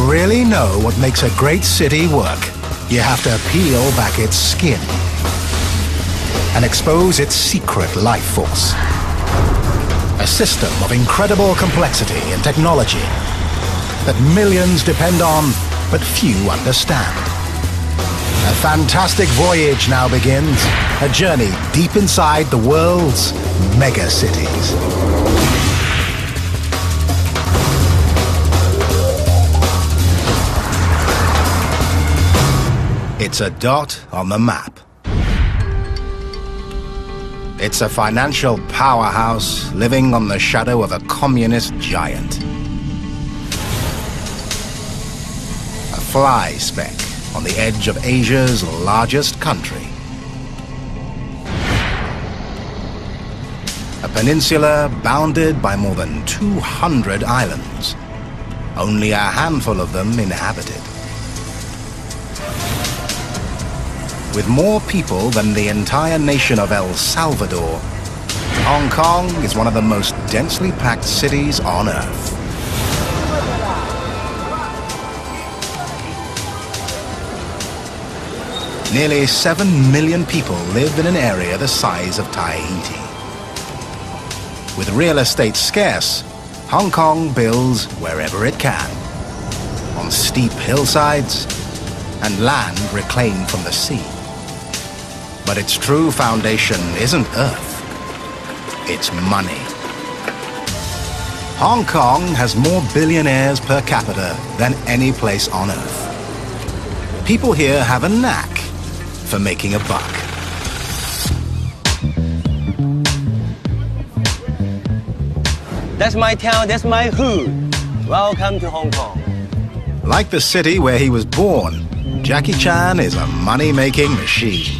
really know what makes a great city work, you have to peel back its skin and expose its secret life force. A system of incredible complexity and technology that millions depend on, but few understand. A fantastic voyage now begins, a journey deep inside the world's mega-cities. It's a dot on the map. It's a financial powerhouse living on the shadow of a communist giant. A fly speck on the edge of Asia's largest country. A peninsula bounded by more than 200 islands, only a handful of them inhabited. With more people than the entire nation of El Salvador, Hong Kong is one of the most densely packed cities on Earth. Nearly 7 million people live in an area the size of Tahiti. With real estate scarce, Hong Kong builds wherever it can, on steep hillsides and land reclaimed from the sea. But its true foundation isn't Earth, it's money. Hong Kong has more billionaires per capita than any place on Earth. People here have a knack for making a buck. That's my town, that's my hood. Welcome to Hong Kong. Like the city where he was born, Jackie Chan is a money-making machine.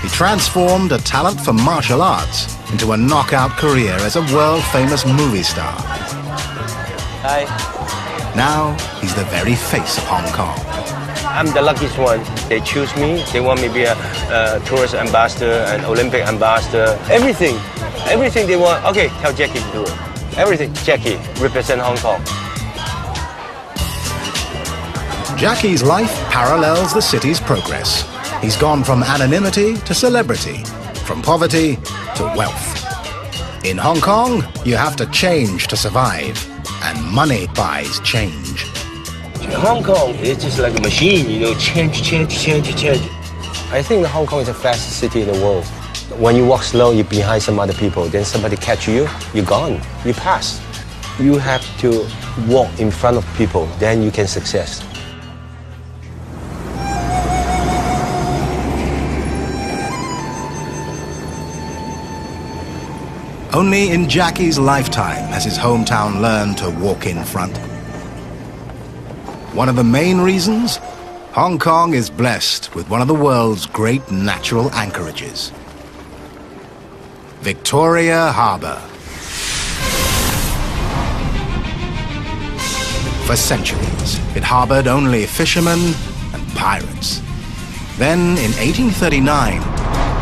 He transformed a talent for martial arts into a knockout career as a world-famous movie star. Hi. Now, he's the very face of Hong Kong. I'm the luckiest one. They choose me. They want me to be a tourist ambassador, an Olympic ambassador. Everything they want. Okay, tell Jackie to do it. Everything. Jackie, represent Hong Kong. Jackie's life parallels the city's progress. He's gone from anonymity to celebrity, from poverty to wealth. In Hong Kong, you have to change to survive, and money buys change. Hong Kong is just like a machine, you know, change. I think Hong Kong is the fastest city in the world. When you walk slow, you're behind some other people, then somebody catch you, you're gone, you pass. You have to walk in front of people, then you can success. Only in Jackie's lifetime has his hometown learned to walk in front. One of the main reasons? Hong Kong is blessed with one of the world's great natural anchorages. Victoria Harbour. For centuries, it harbored only fishermen and pirates. Then, in 1839,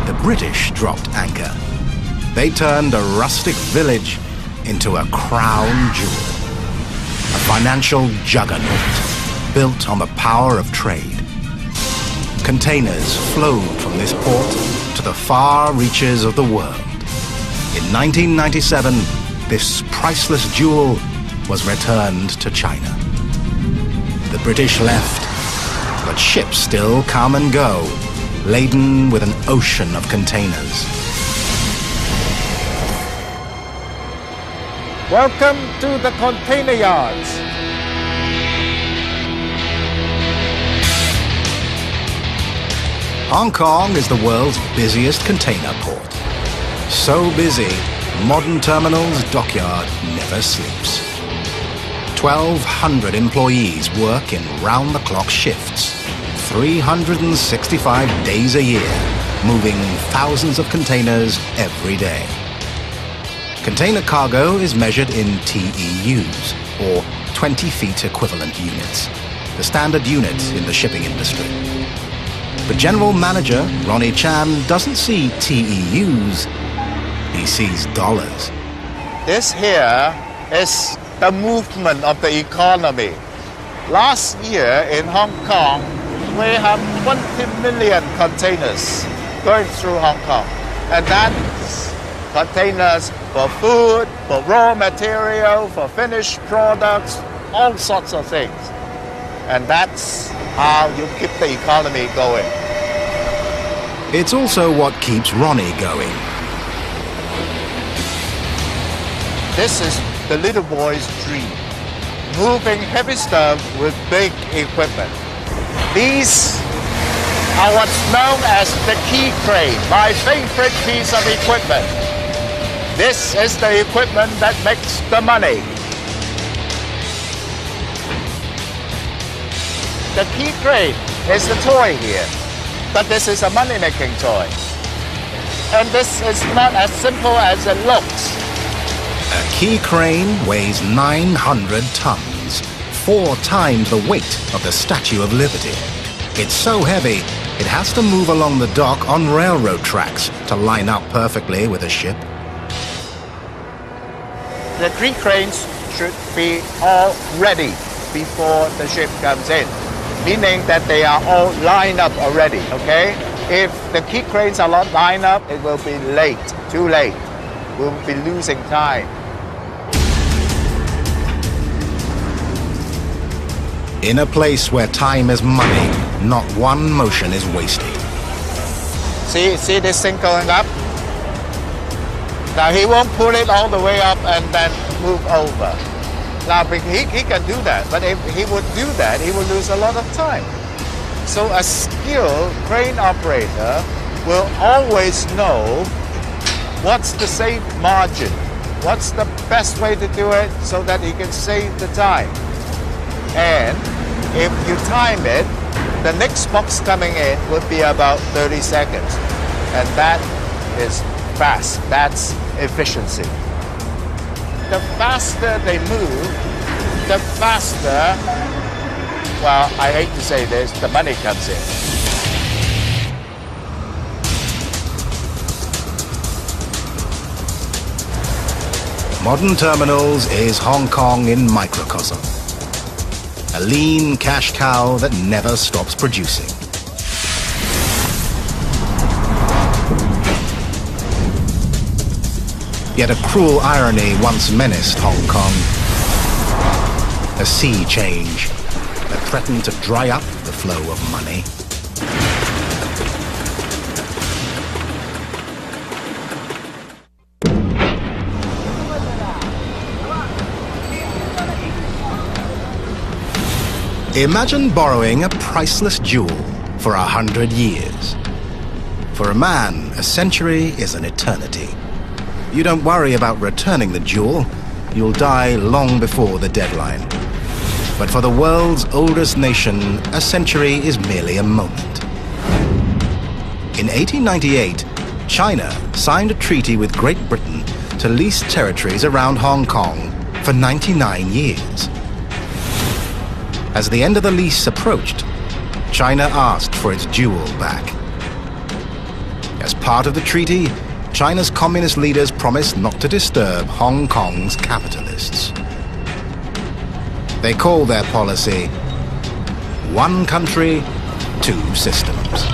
the British dropped anchor. They turned a rustic village into a crown jewel. A financial juggernaut built on the power of trade. Containers flowed from this port to the far reaches of the world. In 1997, this priceless jewel was returned to China. The British left, but ships still come and go, laden with an ocean of containers. Welcome to the container yards. Hong Kong is the world's busiest container port. So busy, modern terminal's dockyard never sleeps. 1,200 employees work in round-the-clock shifts, 365 days a year, moving thousands of containers every day. Container cargo is measured in TEUs, or 20 feet equivalent units, the standard unit in the shipping industry. But General Manager Ronnie Chan doesn't see TEUs, he sees dollars. This here is the movement of the economy. Last year in Hong Kong, we have 20 million containers going through Hong Kong. And that's containers for food, for raw material, for finished products, all sorts of things. And that's how you keep the economy going. It's also what keeps Ronnie going. This is the little boy's dream, moving heavy stuff with big equipment. These are what's known as the key crane, my favorite piece of equipment. This is the equipment that makes the money. The key crane is the toy here, but this is a money-making toy. And this is not as simple as it looks. A key crane weighs 900 tons, 4 times the weight of the Statue of Liberty. It's so heavy, it has to move along the dock on railroad tracks to line up perfectly with a ship. The 3 cranes should be all ready before the ship comes in, meaning that they are all lined up already, okay? If the key cranes are not lined up, it will be late, too late. We'll be losing time. In a place where time is money, not one motion is wasted. See this thing going up? Now he won't pull it all the way up and then move over. Now he can do that, but if he would do that, he would lose a lot of time. So a skilled crane operator will always know what's the safe margin, what's the best way to do it so that he can save the time. And if you time it, the next box coming in would be about 30 seconds. And that is fast. That's efficiency. The faster they move, the faster, well, I hate to say this, the money comes in. Modern terminals is Hong Kong in microcosm. A lean cash cow that never stops producing. Yet a cruel irony once menaced Hong Kong. A sea change that threatened to dry up the flow of money. Imagine borrowing a priceless jewel for 100 years. For a man, a century is an eternity. You don't worry about returning the jewel. You'll die long before the deadline. But for the world's oldest nation, a century is merely a moment. In 1898, China signed a treaty with Great Britain to lease territories around Hong Kong for 99 years. As the end of the lease approached, China asked for its jewel back. As part of the treaty, China's communist leaders promised not to disturb Hong Kong's capitalists. They call their policy one country, 2 systems.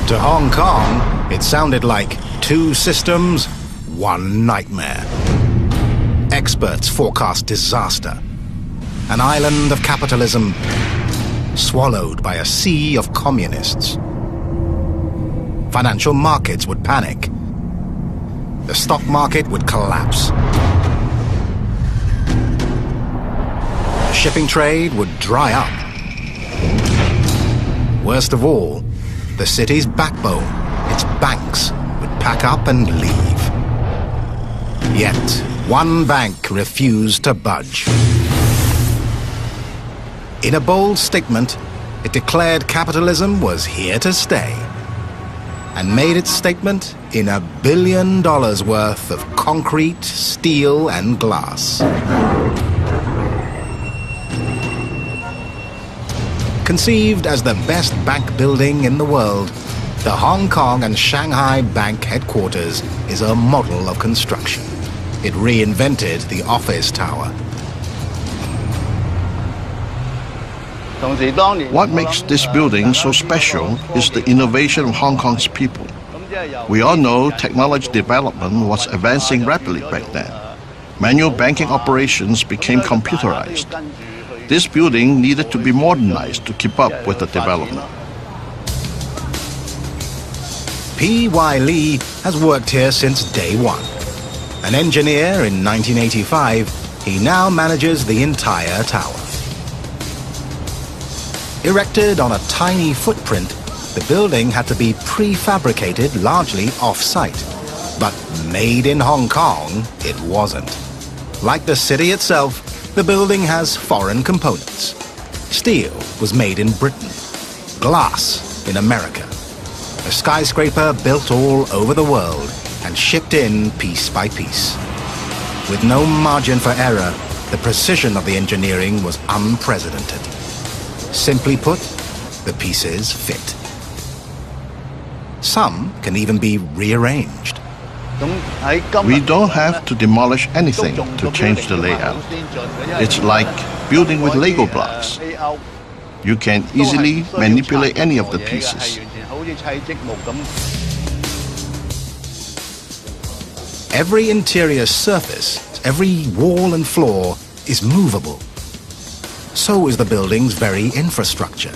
To Hong Kong, it sounded like 2 systems, 1 nightmare. Experts forecast disaster. An island of capitalism swallowed by a sea of communists. Financial markets would panic. The stock market would collapse. The shipping trade would dry up. Worst of all, the city's backbone, its banks, would pack up and leave. Yet, one bank refused to budge. In a bold statement, it declared capitalism was here to stay, and made its statement in $1 billion worth of concrete, steel, and glass. Conceived as the best bank building in the world, the Hong Kong and Shanghai Bank headquarters is a model of construction. It reinvented the office tower. What makes this building so special is the innovation of Hong Kong's people. We all know technology development was advancing rapidly back then. Manual banking operations became computerized. This building needed to be modernized to keep up with the development. P.Y. Lee has worked here since day one. An engineer in 1985, he now manages the entire tower. Erected on a tiny footprint, the building had to be prefabricated largely off-site. But made in Hong Kong, it wasn't. Like the city itself, the building has foreign components. Steel was made in Britain, glass in America. A skyscraper built all over the world and shipped in piece by piece. With no margin for error, the precision of the engineering was unprecedented. Simply put, the pieces fit. Some can even be rearranged. We don't have to demolish anything to change the layout. It's like building with Lego blocks. You can easily manipulate any of the pieces. Every interior surface, every wall and floor is movable. So is the building's very infrastructure.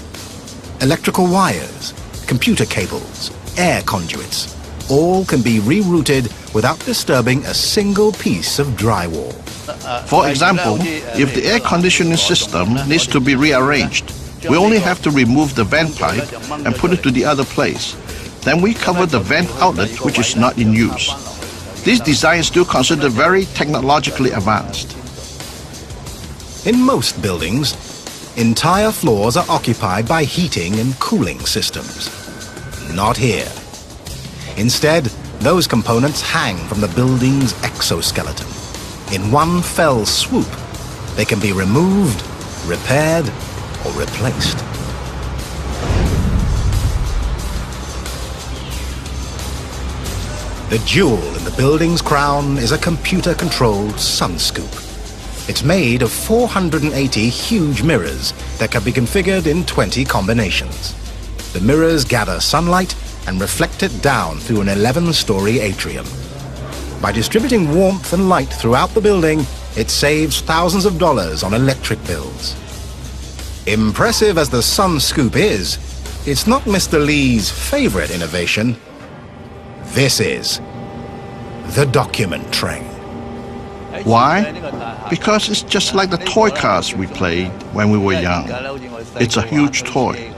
Electrical wires, computer cables, air conduits, all can be rerouted without disturbing a single piece of drywall. For example, if the air conditioning system needs to be rearranged, we only have to remove the vent pipe and put it to the other place. Then we cover the vent outlet which is not in use. These designs still considered very technologically advanced. In most buildings, entire floors are occupied by heating and cooling systems. Not here. Instead, those components hang from the building's exoskeleton. In one fell swoop, they can be removed, repaired, or replaced. The jewel in the building's crown is a computer-controlled sun scoop. It's made of 480 huge mirrors that can be configured in 20 combinations. The mirrors gather sunlight and reflect it down through an 11-story atrium. By distributing warmth and light throughout the building, it saves thousands of dollars on electric bills. Impressive as the sun scoop is, it's not Mr. Lee's favorite innovation. This is the document train. Why? Because it's just like the toy cars we played when we were young. It's a huge toy.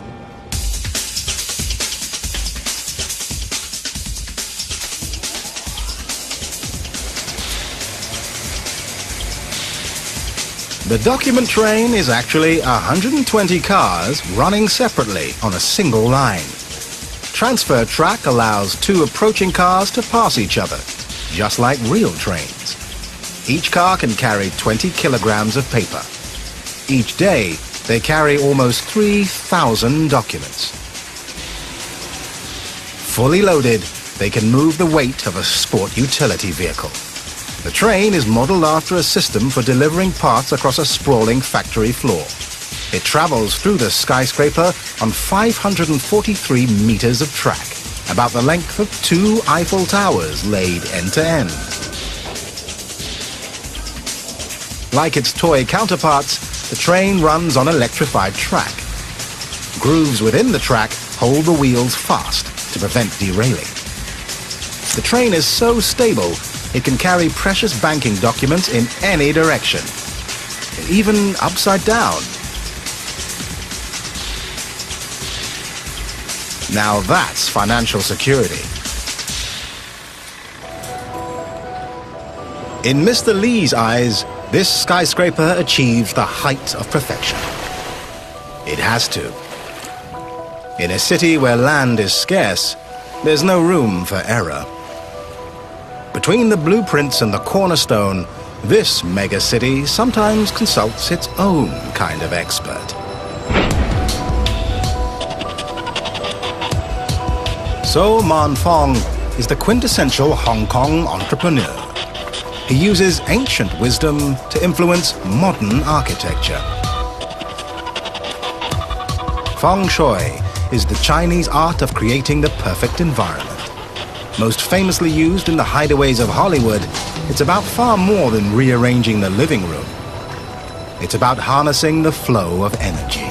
The document train is actually 120 cars running separately on a single line. Transfer track allows two approaching cars to pass each other, just like real trains. Each car can carry 20 kilograms of paper. Each day, they carry almost 3,000 documents. Fully loaded, they can move the weight of a sport utility vehicle. The train is modeled after a system for delivering parts across a sprawling factory floor. It travels through the skyscraper on 543 meters of track, about the length of 2 Eiffel Towers laid end to end. Like its toy counterparts, the train runs on electrified track. Grooves within the track hold the wheels fast to prevent derailing. The train is so stable, it can carry precious banking documents in any direction, even upside down. Now that's financial security. In Mr. Lee's eyes, this skyscraper achieves the height of perfection. It has to. In a city where land is scarce, there's no room for error. Between the blueprints and the cornerstone, this megacity sometimes consults its own kind of expert. So Man Fong is the quintessential Hong Kong entrepreneur. He uses ancient wisdom to influence modern architecture. Feng Shui is the Chinese art of creating the perfect environment. Most famously used in the hideaways of Hollywood, it's about far more than rearranging the living room. It's about harnessing the flow of energy.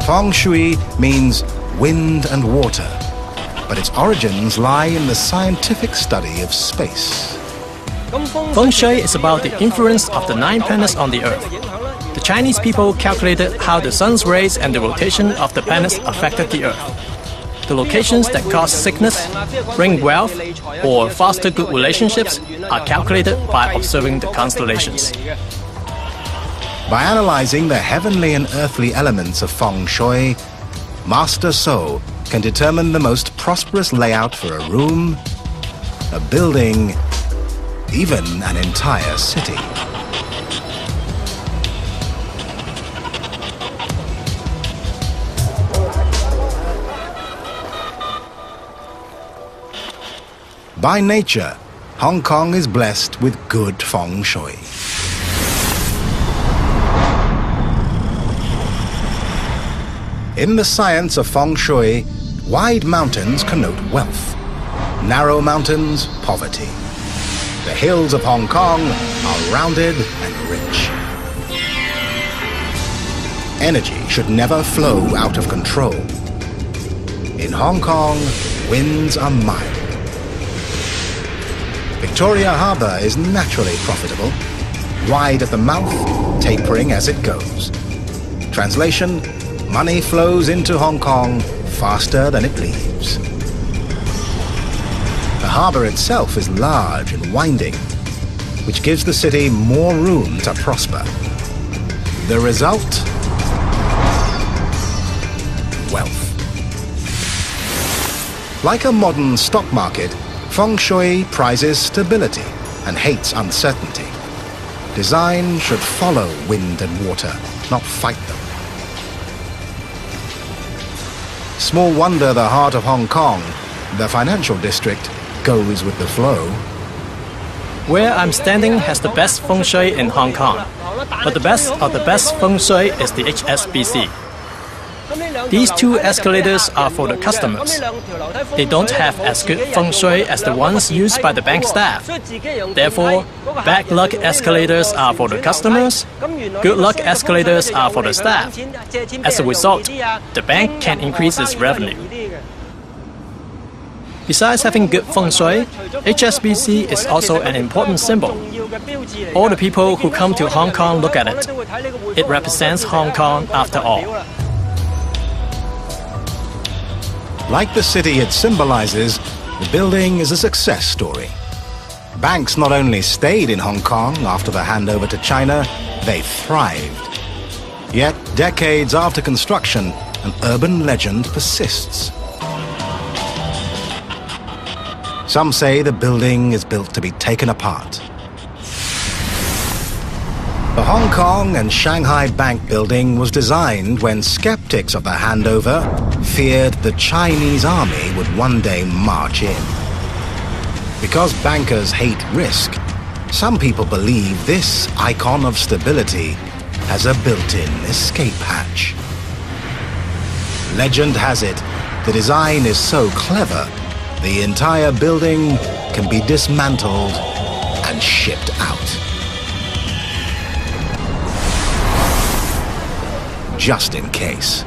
Feng Shui means wind and water, but its origins lie in the scientific study of space. Feng Shui is about the influence of the 9 planets on the Earth. The Chinese people calculated how the sun's rays and the rotation of the planets affected the Earth. The locations that cause sickness, bring wealth, or foster good relationships are calculated by observing the constellations. By analyzing the heavenly and earthly elements of Feng Shui, Master So can determine the most prosperous layout for a room, a building, even an entire city. By nature, Hong Kong is blessed with good Feng Shui. In the science of Feng Shui, wide mountains connote wealth, narrow mountains, poverty. The hills of Hong Kong are rounded and rich. Energy should never flow out of control. In Hong Kong, winds are mild. Victoria Harbour is naturally profitable, wide at the mouth, tapering as it goes. Translation: money flows into Hong Kong faster than it leaves. The harbour itself is large and winding, which gives the city more room to prosper. The result? Wealth. Like a modern stock market, Feng Shui prizes stability and hates uncertainty. Design should follow wind and water, not fight them. Small wonder the heart of Hong Kong, the financial district, goes with the flow. Where I'm standing has the best Feng Shui in Hong Kong, but the best of the best Feng Shui is the HSBC. These 2 escalators are for the customers. They don't have as good Feng Shui as the ones used by the bank staff. Therefore, bad luck escalators are for the customers, good luck escalators are for the staff. As a result, the bank can increase its revenue. Besides having good Feng Shui, HSBC is also an important symbol. All the people who come to Hong Kong look at it. It represents Hong Kong after all. Like the city it symbolizes, the building is a success story. Banks not only stayed in Hong Kong after the handover to China, they thrived. Yet, decades after construction, an urban legend persists. Some say the building is built to be taken apart. The Hong Kong and Shanghai Bank building was designed when skeptics of the handover feared the Chinese army would one day march in. Because bankers hate risk, some people believe this icon of stability has a built-in escape hatch. Legend has it, the design is so clever, the entire building can be dismantled and shipped out. Just in case.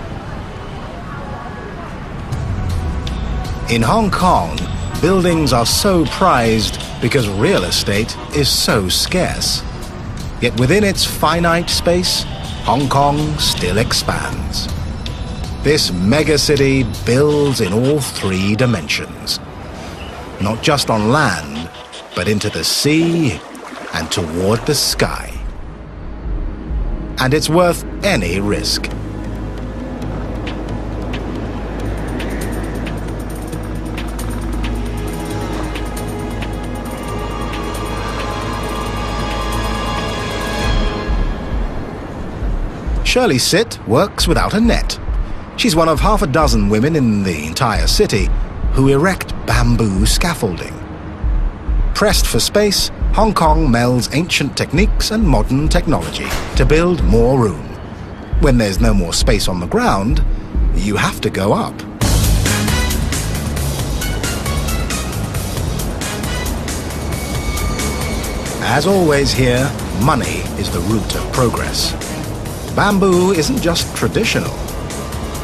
In Hong Kong, buildings are so prized because real estate is so scarce. Yet within its finite space, Hong Kong still expands. This megacity builds in all 3 dimensions. Not just on land, but into the sea and toward the sky. And it's worth any risk. Shirley Sit works without a net. She's one of half a dozen women in the entire city who erect bamboo scaffolding. Pressed for space, Hong Kong melds ancient techniques and modern technology to build more room. When there's no more space on the ground, you have to go up. As always here, money is the root of progress. Bamboo isn't just traditional.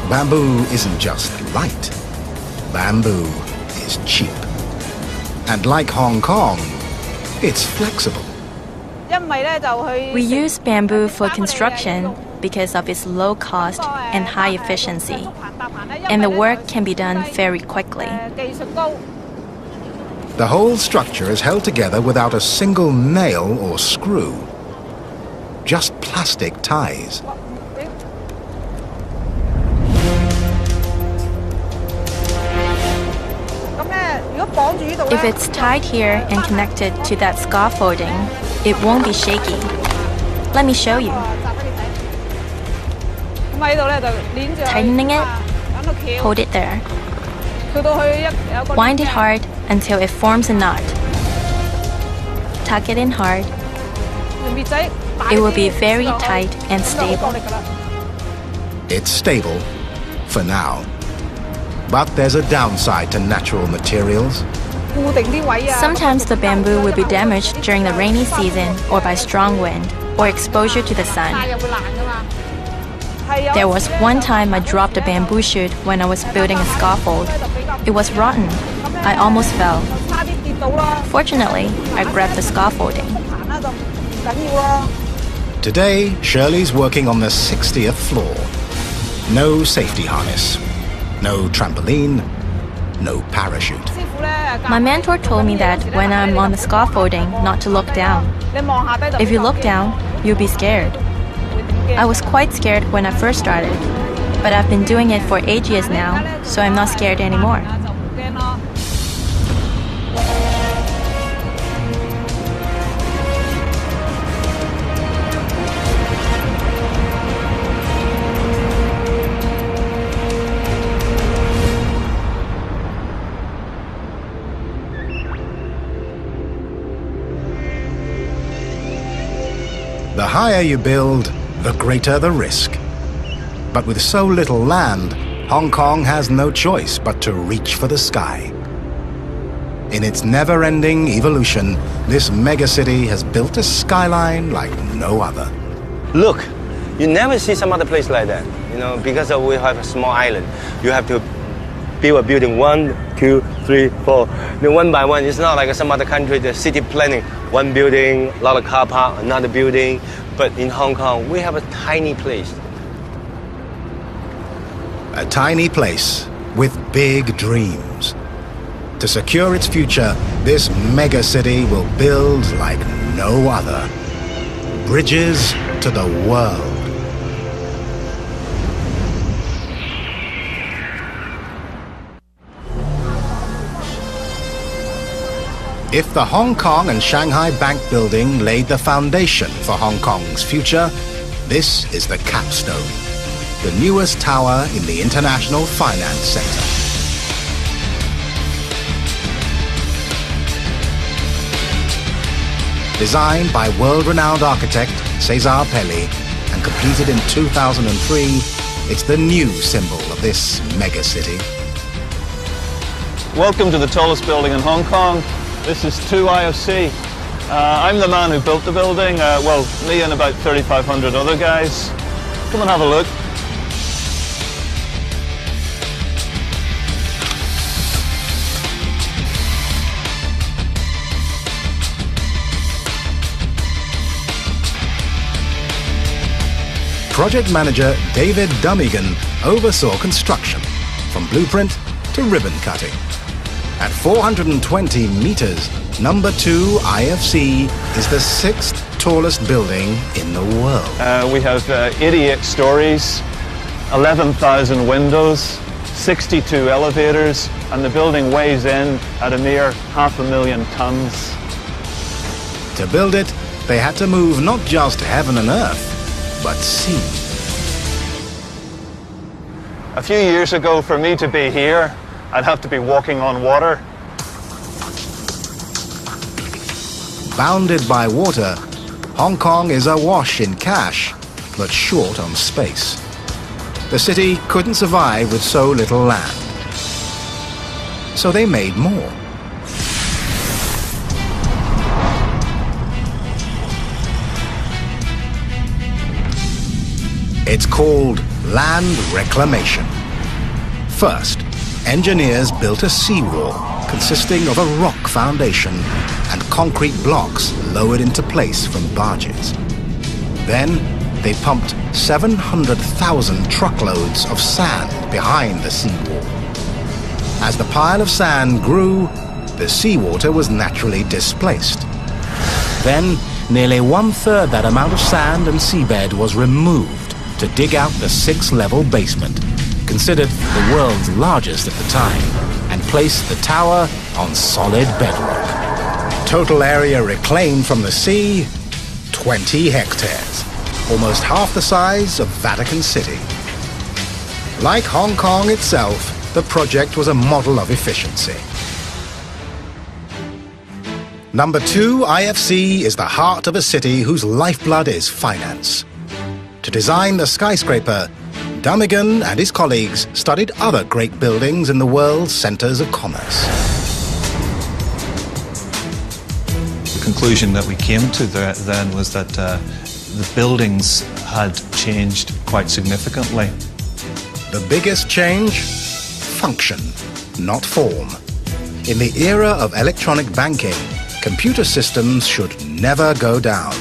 Bamboo isn't just light. Bamboo is cheap. And like Hong Kong, it's flexible. We use bamboo for construction because of its low cost and high efficiency, and the work can be done very quickly. The whole structure is held together without a single nail or screw. Just plastic ties. If it's tied here and connected to that scaffolding, it won't be shaky. Let me show you. Tightening it, hold it there. Wind it hard until it forms a knot. Tuck it in hard. It will be very tight and stable. It's stable, for now. But there's a downside to natural materials. Sometimes the bamboo will be damaged during the rainy season or by strong wind or exposure to the sun. There was one time I dropped a bamboo shoot when I was building a scaffold. It was rotten. I almost fell. Fortunately, I grabbed the scaffolding. Today, Shirley's working on the 60th floor. No safety harness, no trampoline, no parachute. My mentor told me that when I'm on the scaffolding, not to look down. If you look down, you'll be scared. I was quite scared when I first started, but I've been doing it for 8 years now, so I'm not scared anymore. The higher you build, the greater the risk. But with so little land, Hong Kong has no choice but to reach for the sky. In its never-ending evolution, this megacity has built a skyline like no other. Look, you never see some other place like that. Because we have a small island. You have to build a building 1, 2, 3, 4. One by one. It's not like some other country, the city planning. One building, a lot of car park, another building. But in Hong Kong, we have a tiny place. A tiny place with big dreams. To secure its future, this megacity will build like no other. Bridges to the world. If the Hong Kong and Shanghai Bank building laid the foundation for Hong Kong's future, this is the capstone, the newest tower in the international finance sector. Designed by world-renowned architect Cesar Pelli and completed in 2003, it's the new symbol of this megacity. Welcome to the tallest building in Hong Kong. This is 2 IFC. I'm the man who built the building, me and about 3,500 other guys. Come and have a look. Project manager David Dummigan oversaw construction, from blueprint to ribbon cutting. At 420 meters, number 2 IFC is the 6th tallest building in the world. We have 88 stories, 11,000 windows, 62 elevators, and the building weighs in at a mere 500,000 tons. To build it, they had to move not just heaven and earth, but sea. A few years ago, for me to be here, I'd have to be walking on water. Bounded by water, Hong Kong is awash in cash, but short on space. The city couldn't survive with so little land. So they made more. It's called land reclamation. First, engineers built a seawall consisting of a rock foundation and concrete blocks lowered into place from barges. Then, they pumped 700,000 truckloads of sand behind the seawall. As the pile of sand grew, the seawater was naturally displaced. Then, nearly one-third that amount of sand and seabed was removed to dig out the 6-level basement, considered the world's largest at the time, and placed the tower on solid bedrock. Total area reclaimed from the sea, 20 hectares, almost half the size of Vatican City. Like Hong Kong itself, the project was a model of efficiency. Number 2, IFC is the heart of a city whose lifeblood is finance. To design the skyscraper, Dummigan and his colleagues studied other great buildings in the world's centers of commerce. The conclusion that we came to then was that the buildings had changed quite significantly. The biggest change? Function, not form. In the era of electronic banking, computer systems should never go down.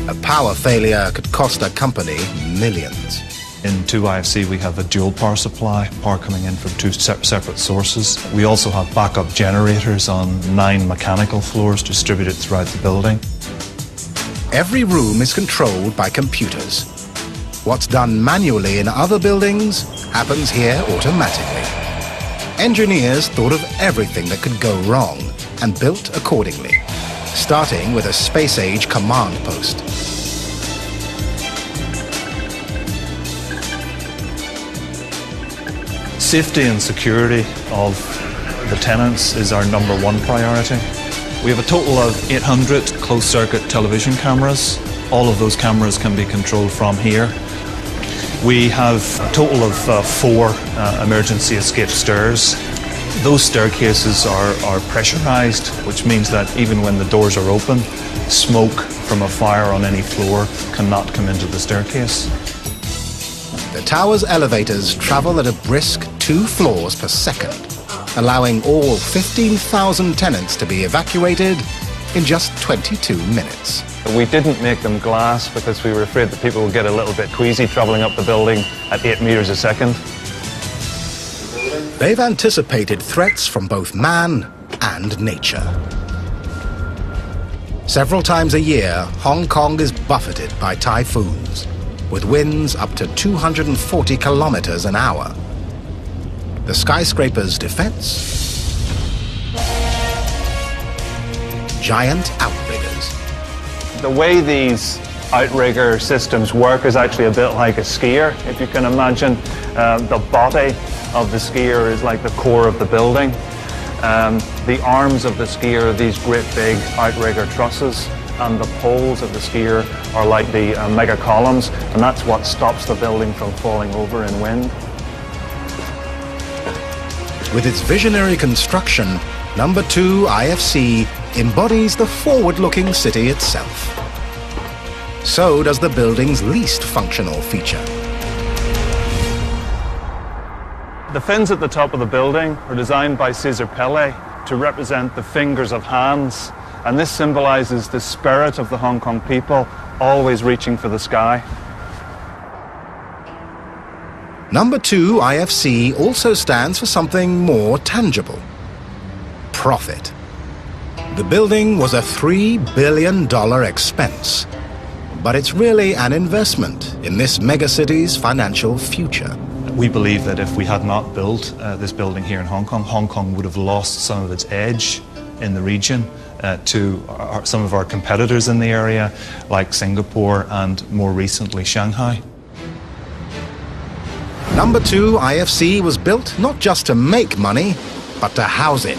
A power failure could cost a company millions. In 2IFC we have a dual power supply, power coming in from 2 separate sources. We also have backup generators on 9 mechanical floors distributed throughout the building. Every room is controlled by computers. What's done manually in other buildings happens here automatically. Engineers thought of everything that could go wrong and built accordingly, starting with a space-age command post. Safety and security of the tenants is our #1 priority. We have a total of 800 closed-circuit television cameras. All of those cameras can be controlled from here. We have a total of 4 emergency escape stairs. Those staircases are pressurized, which means that even when the doors are open, smoke from a fire on any floor cannot come into the staircase. The tower's elevators travel at a brisk 2 floors per second, allowing all 15,000 tenants to be evacuated in just 22 minutes. We didn't make them glass because we were afraid that people would get a little bit queasy travelling up the building at 8 meters a second. They've anticipated threats from both man and nature. Several times a year, Hong Kong is buffeted by typhoons, with winds up to 240 kilometers an hour. The skyscraper's defense? Giant outriggers. The way these outrigger systems work is actually a bit like a skier, if you can imagine. The body of the skier is like the core of the building. The arms of the skier are these great big outrigger trusses, and the poles of the skier are like the mega columns, and that's what stops the building from falling over in wind. With its visionary construction, Number 2 IFC embodies the forward-looking city itself. So does the building's least functional feature. The fins at the top of the building were designed by Cesar Pele to represent the fingers of hands, and this symbolizes the spirit of the Hong Kong people, always reaching for the sky. Number 2 IFC also stands for something more tangible: profit. The building was a $3 billion expense, but it's really an investment in this megacity's financial future. We believe that if we had not built this building here in Hong Kong would have lost some of its edge in the region to some of our competitors in the area, like Singapore and more recently Shanghai. Number 2 IFC was built not just to make money, but to house it.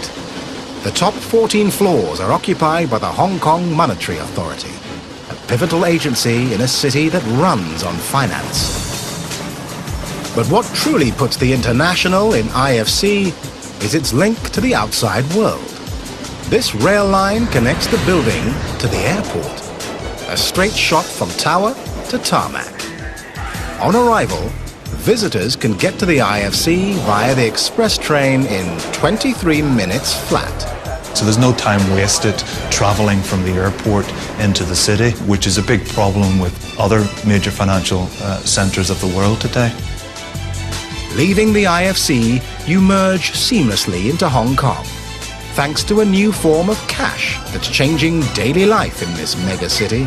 The top 14 floors are occupied by the Hong Kong Monetary Authority, a pivotal agency in a city that runs on finance. But what truly puts the International in IFC is its link to the outside world. This rail line connects the building to the airport, a straight shot from tower to tarmac. On arrival, visitors can get to the IFC via the express train in 23 minutes flat. So there's no time wasted traveling from the airport into the city, which is a big problem with other major financial centers of the world today. Leaving the IFC, you merge seamlessly into Hong Kong, thanks to a new form of cash that's changing daily life in this mega city.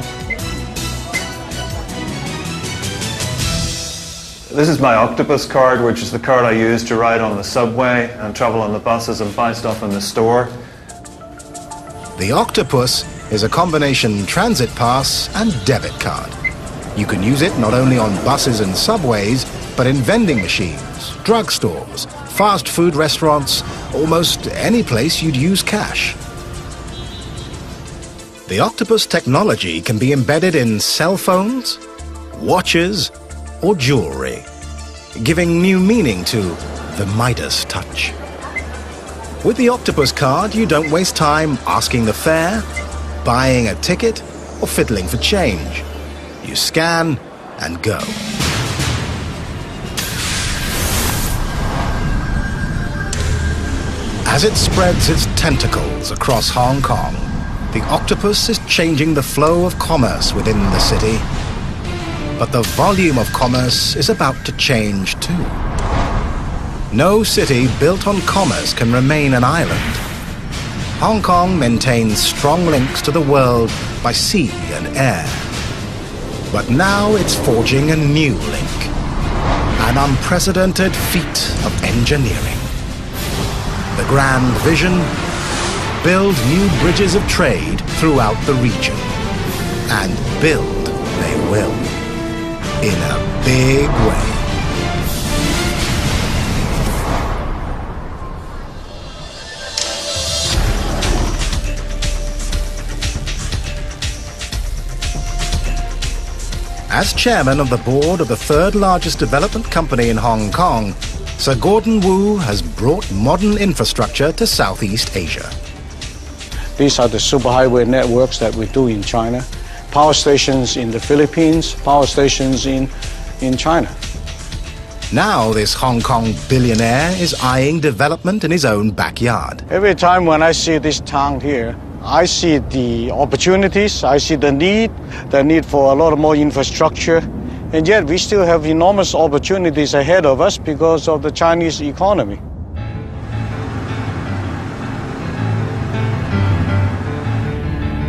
This is my Octopus card, which is the card I use to ride on the subway and travel on the buses and buy stuff in the store. The Octopus is a combination transit pass and debit card. You can use it not only on buses and subways, but in vending machines, drugstores, fast food restaurants, almost any place you'd use cash. The Octopus technology can be embedded in cell phones, watches, or jewelry, giving new meaning to the Midas touch. With the Octopus card, you don't waste time asking the fare, buying a ticket, or fiddling for change. You scan and go. As it spreads its tentacles across Hong Kong, the Octopus is changing the flow of commerce within the city. But the volume of commerce is about to change too. No city built on commerce can remain an island. Hong Kong maintains strong links to the world by sea and air. But now it's forging a new link, an unprecedented feat of engineering. The grand vision: build new bridges of trade throughout the region. And build they will, in a big way. As chairman of the board of the third largest development company in Hong Kong, Sir Gordon Wu has brought modern infrastructure to Southeast Asia. These are the superhighway networks that we do in China. Power stations in the Philippines, power stations in China. Now this Hong Kong billionaire is eyeing development in his own backyard. Every time when I see this town here, I see the opportunities, I see the need for a lot more infrastructure, and yet we still have enormous opportunities ahead of us because of the Chinese economy.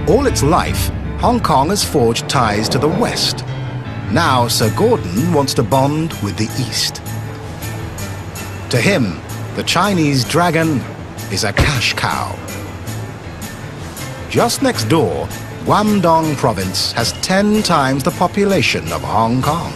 All its life, Hong Kong has forged ties to the West. Now Sir Gordon wants to bond with the East. To him, the Chinese dragon is a cash cow. Just next door, Guangdong province has 10 times the population of Hong Kong.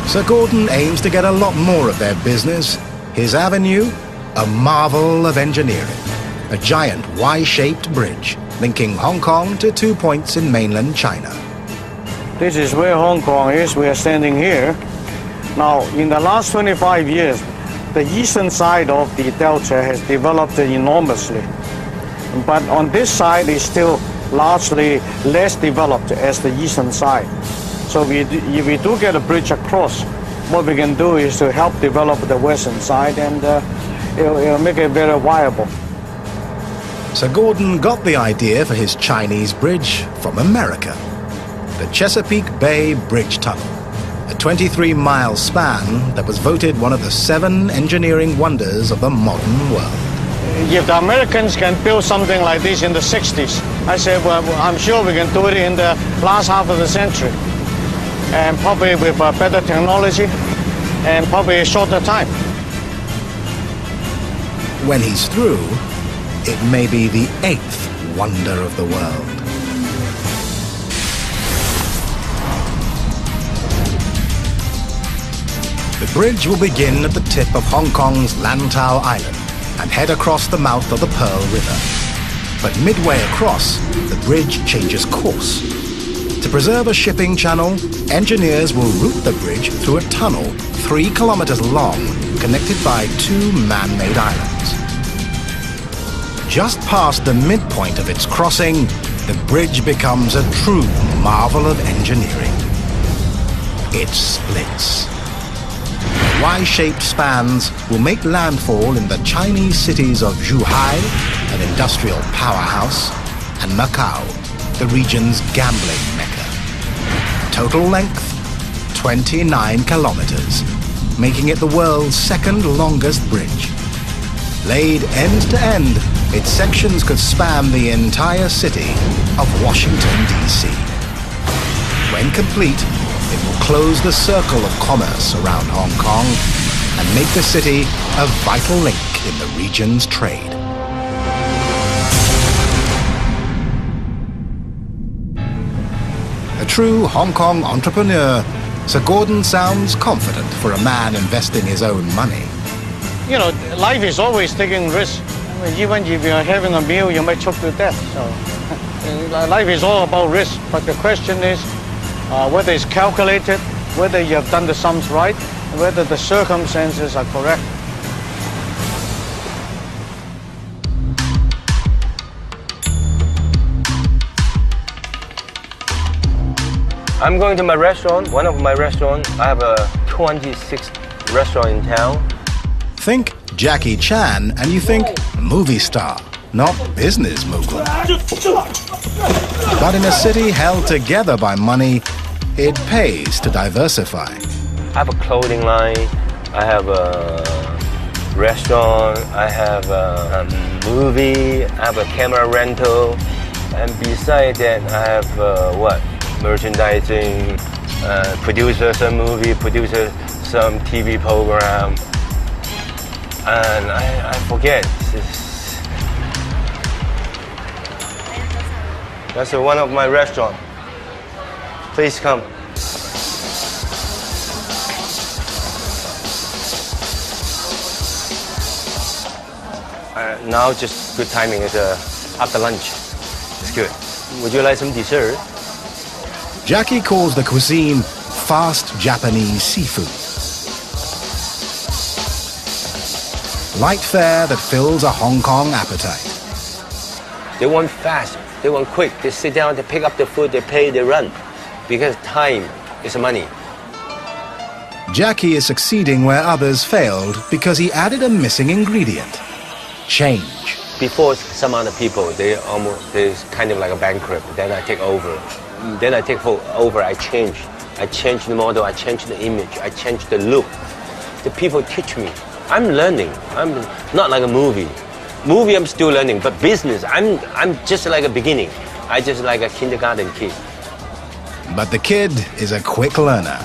Sir Gordon aims to get a lot more of their business. His avenue, a marvel of engineering, a giant Y-shaped bridge linking Hong Kong to 2 points in mainland China. This is where Hong Kong is. We are standing here. Now, in the last 25 years, the eastern side of the delta has developed enormously. But on this side is still largely less developed as the eastern side. So if we do get a bridge across, what we can do is to help develop the western side, and it'll make it very viable. Sir Gordon got the idea for his Chinese bridge from America. The Chesapeake Bay Bridge Tunnel, a 23-mile span that was voted one of the 7 engineering wonders of the modern world. If the Americans can build something like this in the 60s, I said, well, I'm sure we can do it in the last half of the century. And probably with better technology and probably a shorter time. When he's through, it may be the 8th wonder of the world. The bridge will begin at the tip of Hong Kong's Lantau Island and head across the mouth of the Pearl River. But midway across, the bridge changes course. To preserve a shipping channel, engineers will route the bridge through a tunnel 3 kilometers long, connected by 2 man-made islands. Just past the midpoint of its crossing, the bridge becomes a true marvel of engineering. It splits. The Y-shaped spans will make landfall in the Chinese cities of Zhuhai, an industrial powerhouse, and Macau, the region's gambling mecca. Total length, 29 kilometers, making it the world's second longest bridge. Laid end to end, its sections could span the entire city of Washington, D.C. When complete, it will close the circle of commerce around Hong Kong and make the city a vital link in the region's trade. A true Hong Kong entrepreneur, Sir Gordon sounds confident for a man investing his own money. You know, life is always taking risks. I mean, even if you're having a meal, you might choke to death. So life is all about risk. But the question is whether it's calculated, whether you have done the sums right, and whether the circumstances are correct. I'm going to my restaurant, one of my restaurants. I have a 26th restaurant in town. Think Jackie Chan and you think movie star, not business mogul. But in a city held together by money, it pays to diversify. I have a clothing line, I have a restaurant, I have a movie, I have a camera rental, and besides that I have merchandising, producer some movie, producer some TV program, and I forget. That's one of my restaurants. Please come. Now just good timing. It's after lunch. It's good. Would you like some dessert? Jackie calls the cuisine fast Japanese seafood. Light fare that fills a Hong Kong appetite. They want fast, they want quick. They sit down, they pick up the food, they pay, they run. Because time is money. Jackie is succeeding where others failed because he added a missing ingredient: change. Before some other people, they're kind of like a bankrupt. Then I take over. I change. I change the model, I change the image, I change the look. The people teach me. I'm learning. I'm not like a movie. Movie, I'm still learning, but business, I'm just like a beginning. I just like a kindergarten kid. But the kid is a quick learner.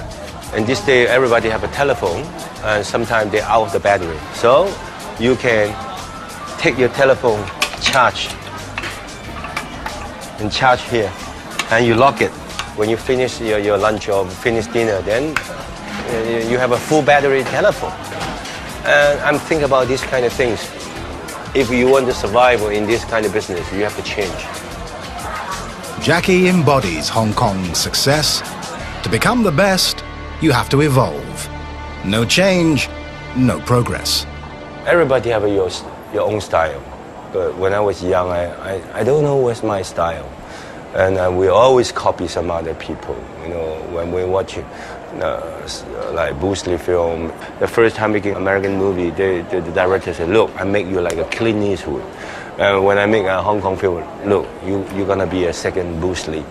And this day, everybody have a telephone, and sometimes they're out of the battery. So you can take your telephone, charge here, and you lock it. When you finish your lunch or finish dinner, then you have a full battery telephone. And I'm thinking about these kind of things. If you want to survive in this kind of business, you have to change. Jackie embodies Hong Kong's success. To become the best, you have to evolve. No change, no progress. Everybody have your own style. But when I was young, I don't know what's my style. And we always copy some other people. You know, when we watch like Bruce Lee film, the first time making American movie, the director said, "Look, I make you like a Clint Eastwood." And when I make a Hong Kong film, look, you're gonna be a second Bruce Lee.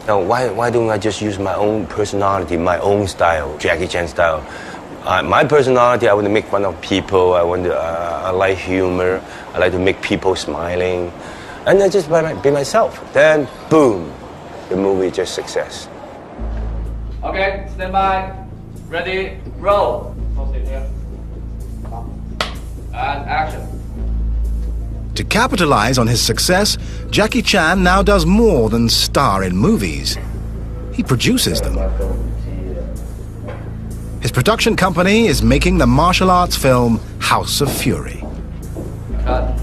Now, why don't I just use my own personality, my own style, Jackie Chan style? My personality, I want to make fun of people. I like humor. I like to make people smiling. And then just be myself. Then, boom, the movie just success. Okay, stand by. Ready, roll. And action. To capitalize on his success, Jackie Chan now does more than star in movies. He produces them. His production company is making the martial arts film House of Fury. Cut.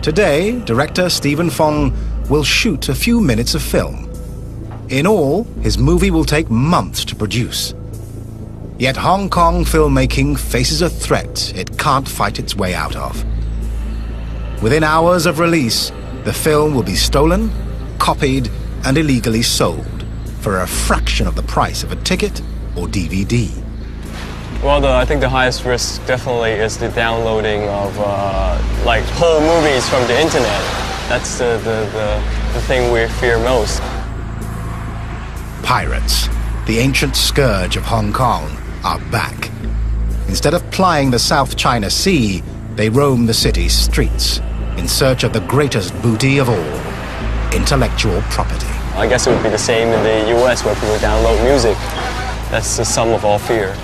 Today, director Stephen Fong will shoot a few minutes of film. In all, his movie will take months to produce. Yet Hong Kong filmmaking faces a threat it can't fight its way out of. Within hours of release, the film will be stolen, copied, and illegally sold for a fraction of the price of a ticket or DVD. Well, I think the highest risk definitely is the downloading of like whole movies from the internet. That's the thing we fear most. Pirates, the ancient scourge of Hong Kong, are back. Instead of plying the South China Sea, they roam the city's streets in search of the greatest booty of all, intellectual property. I guess it would be the same in the US where people download music. That's the sum of all fear.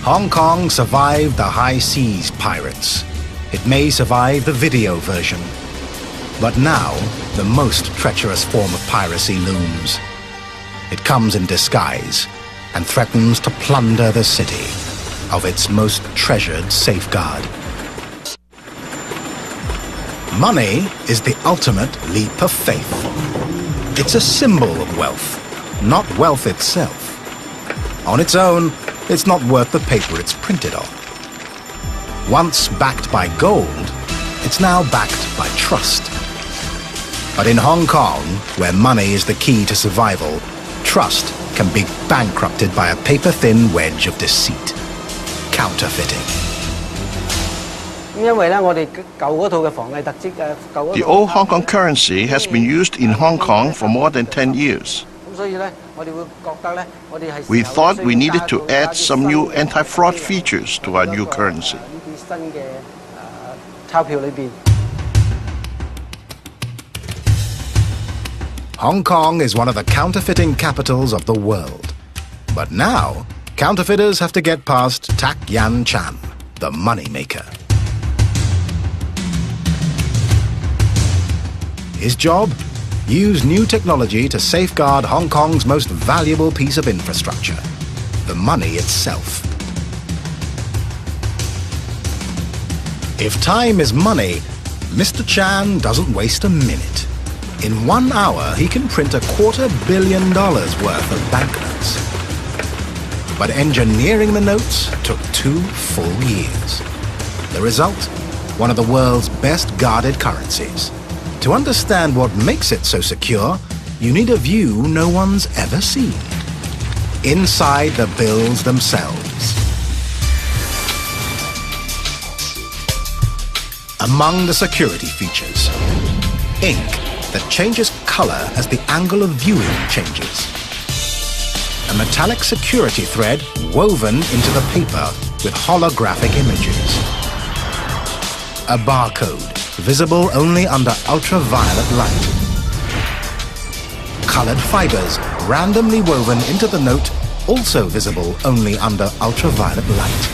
Hong Kong survived the high seas pirates. It may survive the video version. But now, the most treacherous form of piracy looms. It comes in disguise and threatens to plunder the city of its most treasured safeguard. Money is the ultimate leap of faith. It's a symbol of wealth, not wealth itself. On its own, it's not worth the paper it's printed on. Once backed by gold, it's now backed by trust. But in Hong Kong, where money is the key to survival, trust can be bankrupted by a paper-thin wedge of deceit. Counterfeiting. The old Hong Kong currency has been used in Hong Kong for more than 10 years. We thought we needed to add some new anti-fraud features to our new currency. Hong Kong is one of the counterfeiting capitals of the world. But now, counterfeiters have to get past Tak Yan Chan, the moneymaker. His job? Use new technology to safeguard Hong Kong's most valuable piece of infrastructure, the money itself. If time is money, Mr. Chan doesn't waste a minute. In 1 hour, he can print $250 million worth of banknotes. But engineering the notes took 2 full years. The result? One of the world's best guarded currencies. To understand what makes it so secure, you need a view no one's ever seen. Inside the bills themselves. Among the security features, ink that changes color as the angle of viewing changes. A metallic security thread woven into the paper with holographic images. A barcode visible only under ultraviolet light. Colored fibers randomly woven into the note, also visible only under ultraviolet light.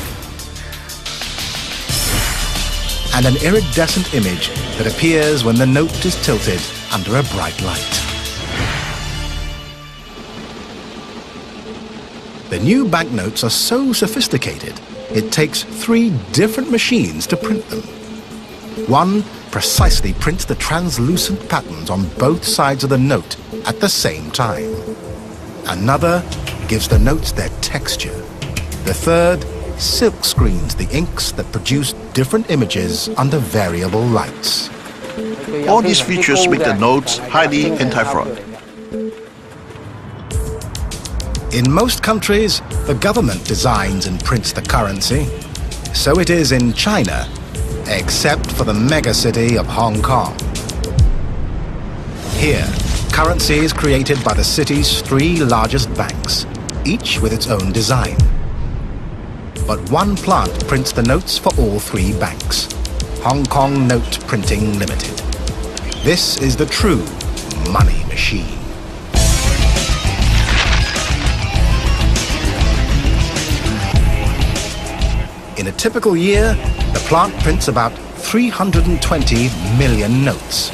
And an iridescent image that appears when the note is tilted under a bright light. The new banknotes are so sophisticated, it takes 3 different machines to print them. One precisely prints the translucent patterns on both sides of the note at the same time. Another gives the notes their texture. The third silk screens the inks that produce different images under variable lights. All these features make the notes highly anti-fraud. In most countries, the government designs and prints the currency. So it is in China, except for the megacity of Hong Kong. Here, currency is created by the city's 3 largest banks, each with its own design. But one plant prints the notes for all 3 banks, Hong Kong Note Printing Limited. This is the true money machine. In a typical year, the plant prints about 320 million notes.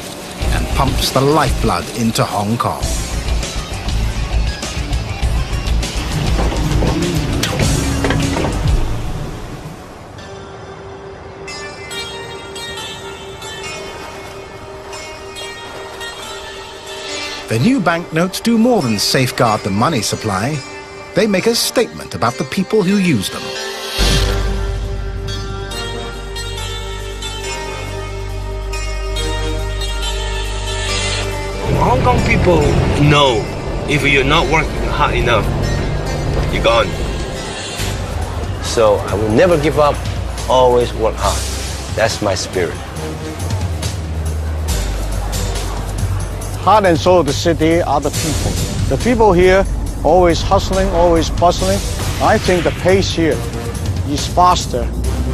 and pumps the lifeblood into Hong Kong. The new banknotes do more than safeguard the money supply. They make a statement about the people who use them. Hong Kong people know if you're not working hard enough, you're gone. So I will never give up, always work hard. That's my spirit. Heart and soul of the city are the people. The people here always hustling, always bustling. I think the pace here is faster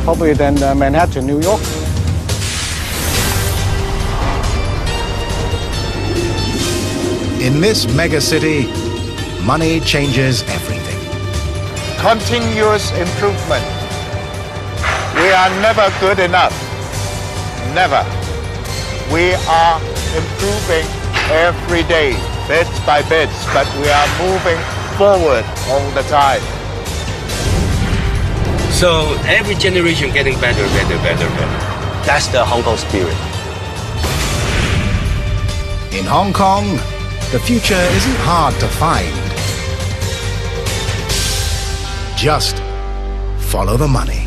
probably than Manhattan, New York. In this mega city, money changes everything. Continuous improvement. We are never good enough. Never. We are improving every day, bits by bits, but we are moving forward all the time. So every generation getting better, better, better, better. That's the Hong Kong spirit. In Hong Kong, the future isn't hard to find. Just follow the money.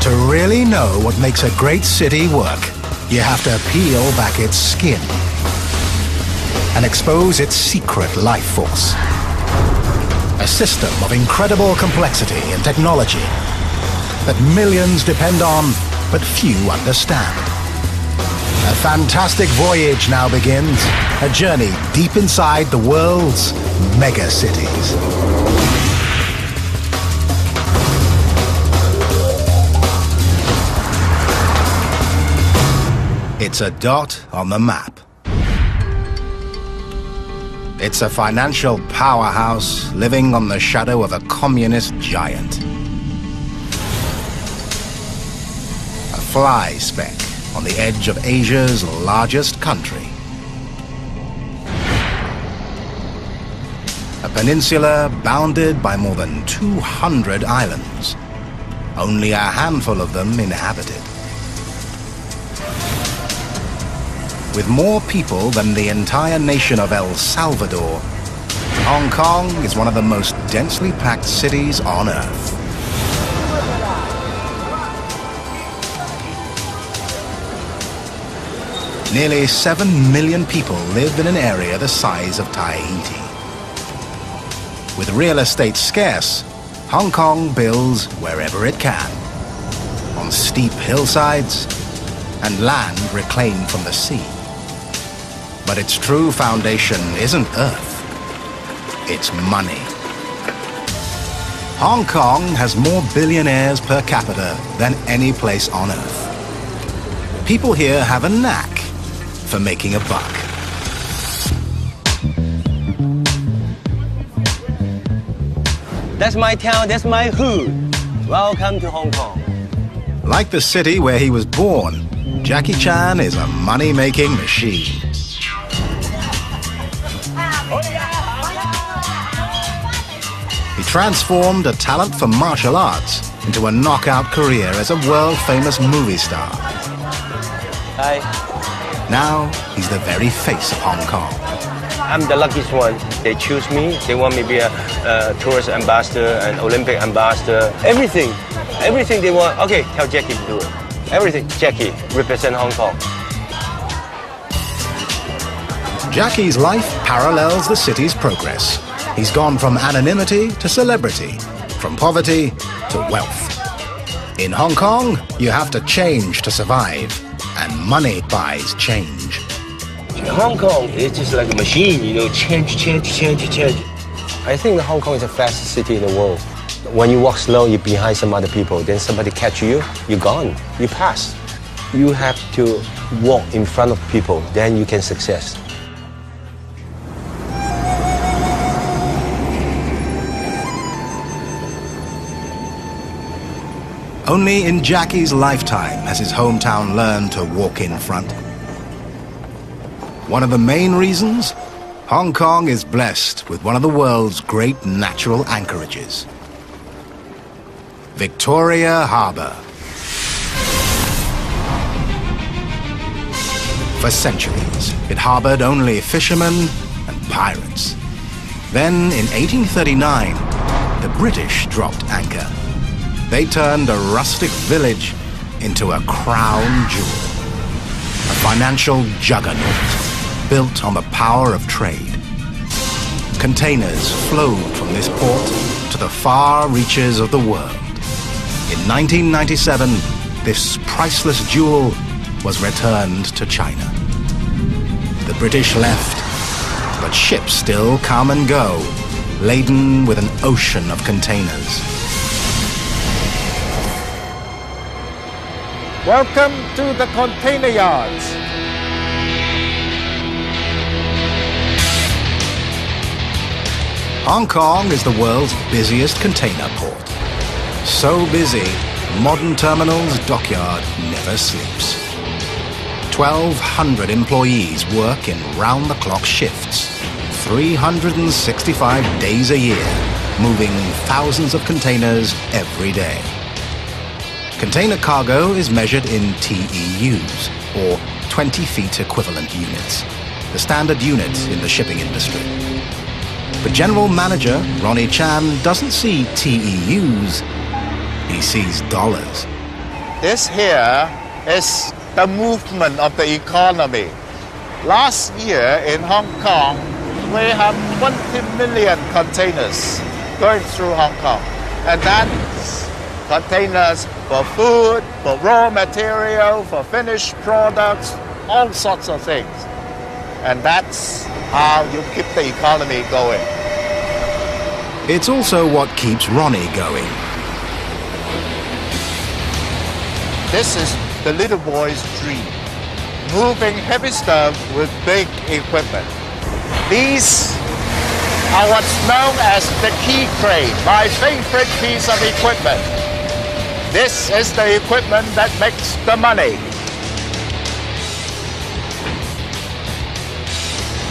To really know what makes a great city work, you have to peel back its skin and expose its secret life force. A system of incredible complexity and technology that millions depend on, but few understand. A fantastic voyage now begins, a journey deep inside the world's mega cities. It's a dot on the map. It's a financial powerhouse living on the shadow of a communist giant. A fly speck on the edge of Asia's largest country. A peninsula bounded by more than 200 islands, only a handful of them inhabited. With more people than the entire nation of El Salvador, Hong Kong is one of the most densely packed cities on Earth. Nearly 7 million people live in an area the size of Tahiti. With real estate scarce, Hong Kong builds wherever it can, on steep hillsides and land reclaimed from the sea. But its true foundation isn't Earth, it's money. Hong Kong has more billionaires per capita than any place on Earth. People here have a knack for making a buck. That's my town, that's my hood. Welcome to Hong Kong. Like the city where he was born, Jackie Chan is a money-making machine. He transformed a talent for martial arts into a knockout career as a world-famous movie star. Hi. Now, he's the very face of Hong Kong. I'm the luckiest one. They choose me. They want me to be a tourist ambassador, an Olympic ambassador, everything. Everything they want. Okay, tell Jackie to do it. Everything. Jackie, represent Hong Kong. Jackie's life parallels the city's progress. He's gone from anonymity to celebrity, from poverty to wealth. In Hong Kong, you have to change to survive, and money buys change. Hong Kong is just like a machine, change. I think that Hong Kong is the fastest city in the world. When you walk slow, you're behind some other people. Then somebody catch you, you're gone. You pass. You have to walk in front of people, then you can success. Only in Jackie's lifetime has his hometown learned to walk in front. One of the main reasons? Hong Kong is blessed with one of the world's great natural anchorages. Victoria Harbour. For centuries, it harbored only fishermen and pirates. Then, in 1839, the British dropped anchor. They turned a rustic village into a crown jewel. A financial juggernaut built on the power of trade. Containers flowed from this port to the far reaches of the world. In 1997, this priceless jewel was returned to China. The British left, but ships still come and go, laden with an ocean of containers. Welcome to the container yards. Hong Kong is the world's busiest container port. So busy, modern terminal's dockyard never sleeps. 1,200 employees work in round-the-clock shifts, 365 days a year, moving thousands of containers every day. Container cargo is measured in TEUs, or 20 feet equivalent units, the standard unit in the shipping industry. But General Manager Ronnie Chan doesn't see TEUs, he sees dollars. This here is the movement of the economy. Last year in Hong Kong, we have 20 million containers going through Hong Kong. And that's containers for food, for raw material, for finished products, all sorts of things. And that's how you keep the economy going. It's also what keeps Ronnie going. This is the little boy's dream, moving heavy stuff with big equipment. These are what's known as the key crane, my favorite piece of equipment. This is the equipment that makes the money.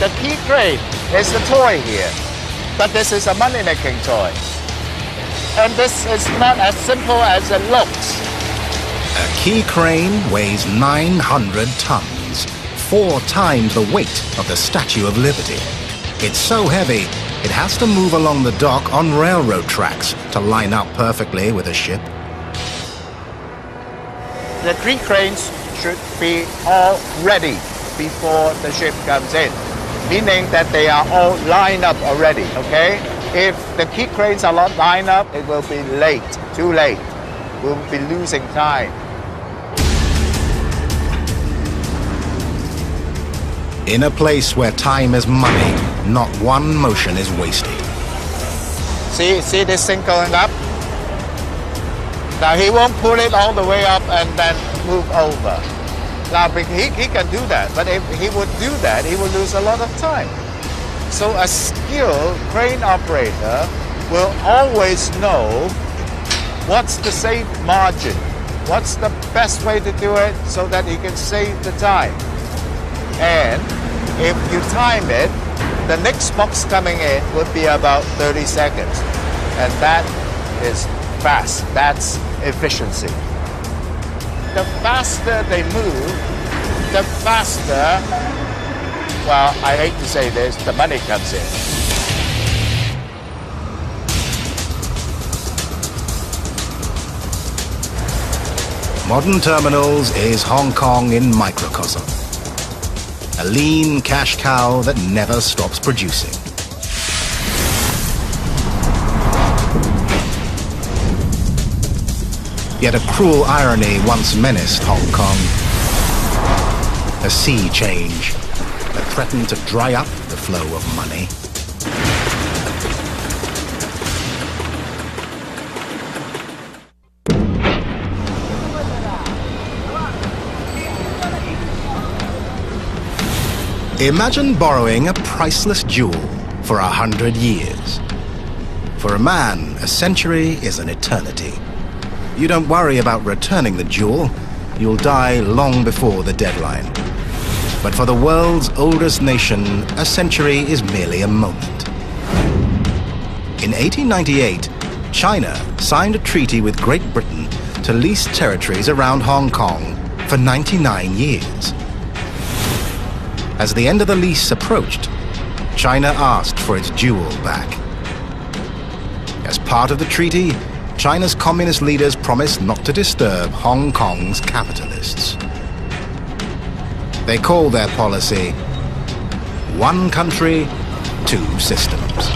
The key crane is the toy here, but this is a money-making toy. And this is not as simple as it looks. A key crane weighs 900 tons, 4 times the weight of the Statue of Liberty. It's so heavy, it has to move along the dock on railroad tracks to line up perfectly with a ship. The key cranes should be all ready before the ship comes in, meaning that they are all lined up already, okay? If the key cranes are not lined up, it will be late, too late. We'll be losing time. In a place where time is money, not one motion is wasted. See this thing going up? Now he won't pull it all the way up and then move over. Now he can do that, but if he would do that, he would lose a lot of time. So a skilled crane operator will always know what's the safe margin, what's the best way to do it so that he can save the time. And if you time it, the next box coming in would be about 30 seconds. And that is fast. That's efficiency. The faster they move, the faster, well, I hate to say this, the money comes in. Modern terminals is Hong Kong in microcosm. A lean cash cow that never stops producing. Yet a cruel irony once menaced Hong Kong. A sea change that threatened to dry up the flow of money. Imagine borrowing a priceless jewel for 100 years. For a man, a century is an eternity. You don't worry about returning the jewel. You'll die long before the deadline. But for the world's oldest nation, a century is merely a moment. In 1898, China signed a treaty with Great Britain to lease territories around Hong Kong for 99 years. As the end of the lease approached, China asked for its jewel back. As part of the treaty, China's communist leaders promised not to disturb Hong Kong's capitalists. They called their policy, "One country, two systems."